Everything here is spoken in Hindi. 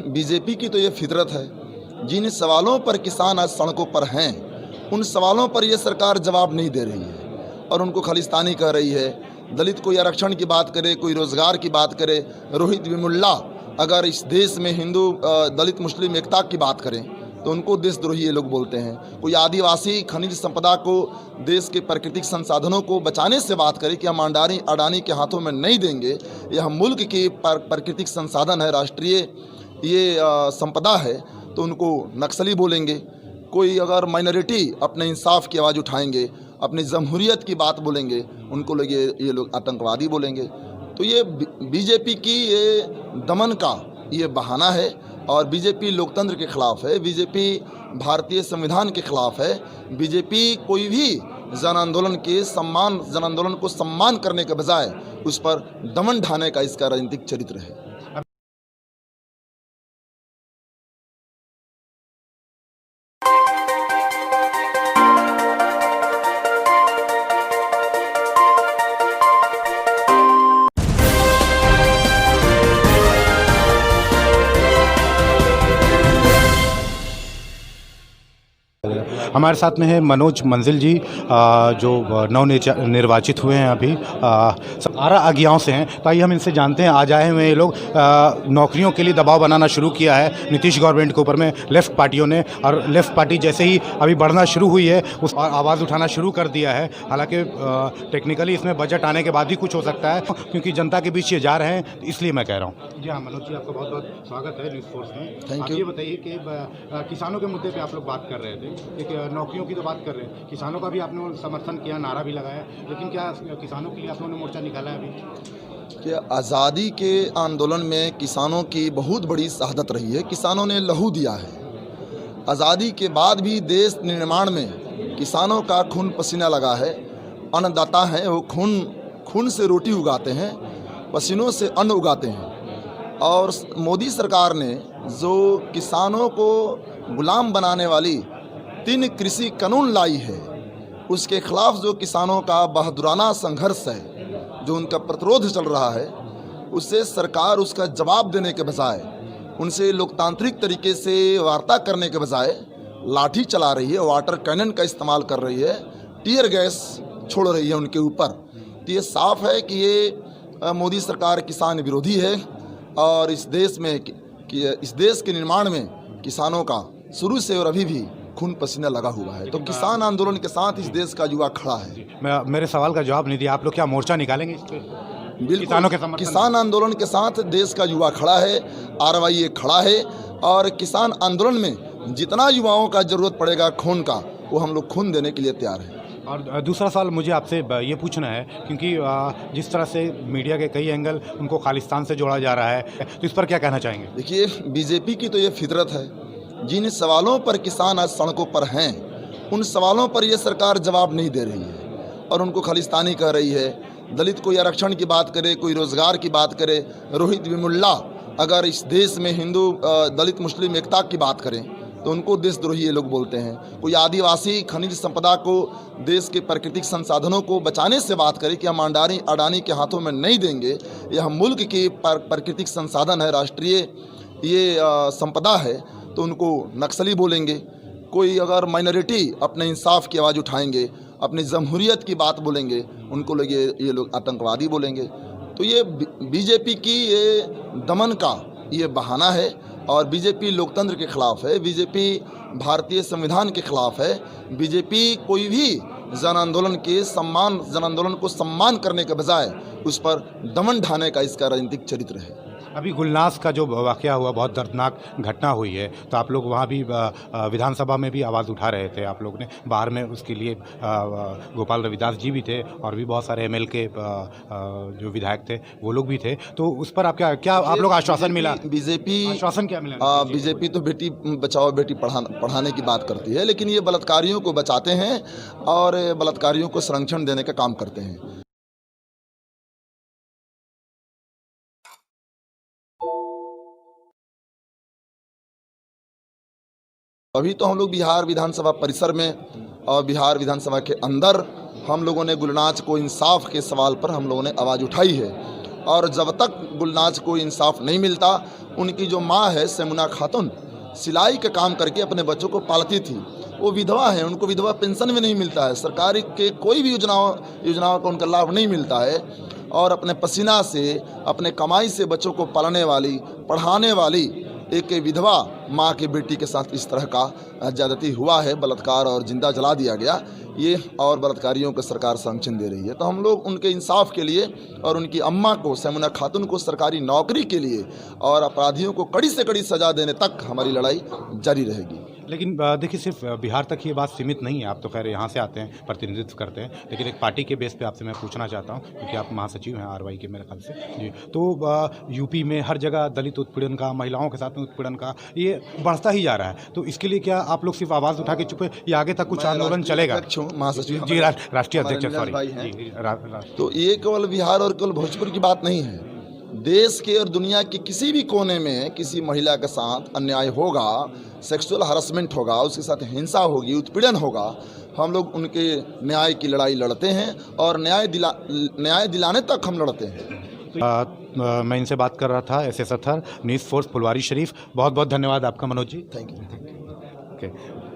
बीजेपी की तो ये फितरत है। जिन सवालों पर किसान आज सड़कों पर हैं, उन सवालों पर ये सरकार जवाब नहीं दे रही है और उनको खालिस्तानी कह रही है। दलित कोई आरक्षण की बात करे, कोई रोज़गार की बात करे, रोहित वेमुल्ला अगर इस देश में हिंदू दलित मुस्लिम एकता की बात करें तो उनको देशद्रोही ये लोग बोलते हैं। कोई आदिवासी खनिज संपदा को, देश के प्राकृतिक संसाधनों को बचाने से बात करे कि हम अडानी के हाथों में नहीं देंगे, यह मुल्क की प्राकृतिक संसाधन है, राष्ट्रीय ये संपदा है, तो उनको नक्सली बोलेंगे। कोई अगर माइनॉरिटी अपने इंसाफ की आवाज़ उठाएंगे, अपनी जमहूरियत की बात बोलेंगे, उनको लोग ये लोग आतंकवादी बोलेंगे। तो ये बीजेपी की ये दमन का ये बहाना है और बीजेपी लोकतंत्र के खिलाफ है, बीजेपी भारतीय संविधान के खिलाफ है। बीजेपी कोई भी जन आंदोलन को सम्मान करने के बजाय उस पर दमन ढाने का इसका राजनीतिक चरित्र है। हमारे साथ में है मनोज मंजिल जी, जो निर्वाचित हुए हैं अभी, 12 अज्ञाओं से हैं। तो आइए हम इनसे जानते हैं। आज आए हुए ये लोग नौकरियों के लिए दबाव बनाना शुरू किया है नीतीश गवर्नमेंट के ऊपर में लेफ़्ट पार्टियों ने, और लेफ़्ट पार्टी जैसे ही अभी बढ़ना शुरू हुई है उस आवाज़ उठाना शुरू कर दिया है। हालांकि टेक्निकली इसमें बजट आने के बाद ही कुछ हो सकता है, क्योंकि जनता के बीच ये जा रहे हैं, इसलिए मैं कह रहा हूँ। जी हाँ मनोज जी, आपका बहुत बहुत स्वागत है न्यूज़ फोर्स में। Thank you. ये बताइए कि किसानों के मुद्दे पर आप लोग बात कर रहे थे, नौकरियों की तो बात कर रहे हैं, किसानों का भी आपने समर्थन किया, नारा भी लगाया, लेकिन क्या किसानों के लिए आप लोगों ने मोर्चा निकाला है अभी? कि आज़ादी के आंदोलन में किसानों की बहुत बड़ी शहादत रही है। किसानों ने लहू दिया है। आज़ादी के बाद भी देश निर्माण में किसानों का खून पसीना लगा है। अन्नदाता हैं, वो खून से रोटी उगाते हैं, पसीनों से अन्न उगाते हैं। और मोदी सरकार ने जो किसानों को गुलाम बनाने वाली 3 कृषि कानून लाई है, उसके खिलाफ जो किसानों का बहादुराना संघर्ष है, जो उनका प्रतिरोध चल रहा है, उससे सरकार उसका जवाब देने के बजाय, उनसे लोकतांत्रिक तरीके से वार्ता करने के बजाय लाठी चला रही है, वाटर कैनन का इस्तेमाल कर रही है, टीयर गैस छोड़ रही है उनके ऊपर। तो ये साफ है कि ये मोदी सरकार किसान विरोधी है और इस देश के निर्माण में किसानों का शुरू से और अभी भी खून पसीना लगा हुआ है। तो किसान आंदोलन के साथ इस देश का युवा खड़ा है। मेरे सवाल का जवाब नहीं दिया। आप लोग क्या मोर्चा निकालेंगे इस पे? किसानों के समर्थन? किसान आंदोलन के साथ देश का युवा खड़ा है, RYA खड़ा है, और किसान आंदोलन में जितना युवाओं का जरूरत पड़ेगा खून का, वो हम लोग खून देने के लिए तैयार हैं। और दूसरा सवाल मुझे आपसे ये पूछना है, क्योंकि जिस तरह से मीडिया के कई एंगल उनको खालिस्तान से जोड़ा जा रहा है, तो इस पर क्या कहना चाहेंगे? देखिए, बीजेपी की तो ये फितरत है। जिन सवालों पर किसान आज सड़कों पर हैं, उन सवालों पर ये सरकार जवाब नहीं दे रही है और उनको खालिस्तानी कह रही है। दलित कोई आरक्षण की बात करे, कोई रोज़गार की बात करे, रोहित वेमुल्ला अगर इस देश में हिंदू दलित मुस्लिम एकता की बात करें तो उनको देशद्रोही ये लोग बोलते हैं। कोई आदिवासी खनिज संपदा को, देश के प्राकृतिक संसाधनों को बचाने से बात करे कि हम अडानी के हाथों में नहीं देंगे, यह मुल्क की प्राकृतिक संसाधन है, राष्ट्रीय ये संपदा है, तो उनको नक्सली बोलेंगे। कोई अगर माइनॉरिटी अपने इंसाफ की आवाज़ उठाएंगे, अपनी जमहूरियत की बात बोलेंगे, उनको लोग ये लोग आतंकवादी बोलेंगे। तो ये बीजेपी की ये दमन का ये बहाना है और बीजेपी लोकतंत्र के खिलाफ है, बीजेपी भारतीय संविधान के खिलाफ है। बीजेपी कोई भी जन आंदोलन को सम्मान करने के बजाय उस पर दमन ढाने का इसका राजनीतिक चरित्र है। अभी गुलनास का जो वाक़या हुआ, बहुत दर्दनाक घटना हुई है, तो आप लोग वहाँ भी विधानसभा में भी आवाज़ उठा रहे थे। आप लोग ने बाहर में उसके लिए गोपाल रविदास जी भी थे और भी बहुत सारे ML के जो विधायक थे वो लोग भी थे। तो उस पर आप क्या आप लोग आश्वासन मिला? बीजेपी आश्वासन क्या मिला? बीजेपी तो बेटी बचाओ बेटी पढ़ाने की बात करती है, लेकिन ये बलात्कारियों को बचाते हैं और बलात्कारियों को संरक्षण देने का काम करते हैं। अभी तो हम लोग बिहार विधानसभा परिसर में और बिहार विधानसभा के अंदर हम लोगों ने गुलनाच को इंसाफ के सवाल पर हम लोगों ने आवाज़ उठाई है और जब तक गुलनाज को इंसाफ नहीं मिलता, उनकी जो माँ है सेमुना खातून, सिलाई का काम करके अपने बच्चों को पालती थी, वो विधवा है, उनको विधवा पेंशन भी नहीं मिलता है, सरकारी के कोई भी योजनाओं का उनका लाभ नहीं मिलता है। और अपने पसीना से, अपने कमाई से बच्चों को पालने वाली, पढ़ाने वाली एक विधवा माँ के बेटी के साथ इस तरह का ज्यादती हुआ है, बलात्कार और जिंदा जला दिया गया, ये और बलात्कारियों को सरकार संरक्षण दे रही है। तो हम लोग उनके इंसाफ के लिए और उनकी अम्मा को, सेमुना खातून को सरकारी नौकरी के लिए और अपराधियों को कड़ी से कड़ी सजा देने तक हमारी लड़ाई जारी रहेगी। लेकिन देखिए, सिर्फ बिहार तक ये बात सीमित नहीं है। आप तो खैर यहाँ से आते हैं, प्रतिनिधित्व करते हैं, लेकिन एक पार्टी के बेस पे आपसे मैं पूछना चाहता हूँ, क्योंकि आप महासचिव हैं आरवाई के मेरे ख्याल से जी। तो यूपी में हर जगह दलित उत्पीड़न का, महिलाओं के साथ में उत्पीड़न का ये बढ़ता ही जा रहा है। तो इसके लिए क्या आप लोग सिर्फ आवाज़ उठा के चुपे, या आगे तक कुछ आंदोलन चलेगा? महासचिव जी, राष्ट्रीय अध्यक्ष, सॉरी। तो ये केवल बिहार और केवल भोजपुर की बात नहीं है, देश के और दुनिया के किसी भी कोने में किसी महिला के साथ अन्याय होगा, सेक्सुअल हरासमेंट होगा, उसके साथ हिंसा होगी, उत्पीड़न होगा, हम लोग उनके न्याय की लड़ाई लड़ते हैं और न्याय दिलाने तक हम लड़ते हैं। मैं इनसे बात कर रहा था, S S Athar, News Force Phulwari Sharif. बहुत बहुत धन्यवाद आपका Manoj ji. Thank you. Okay.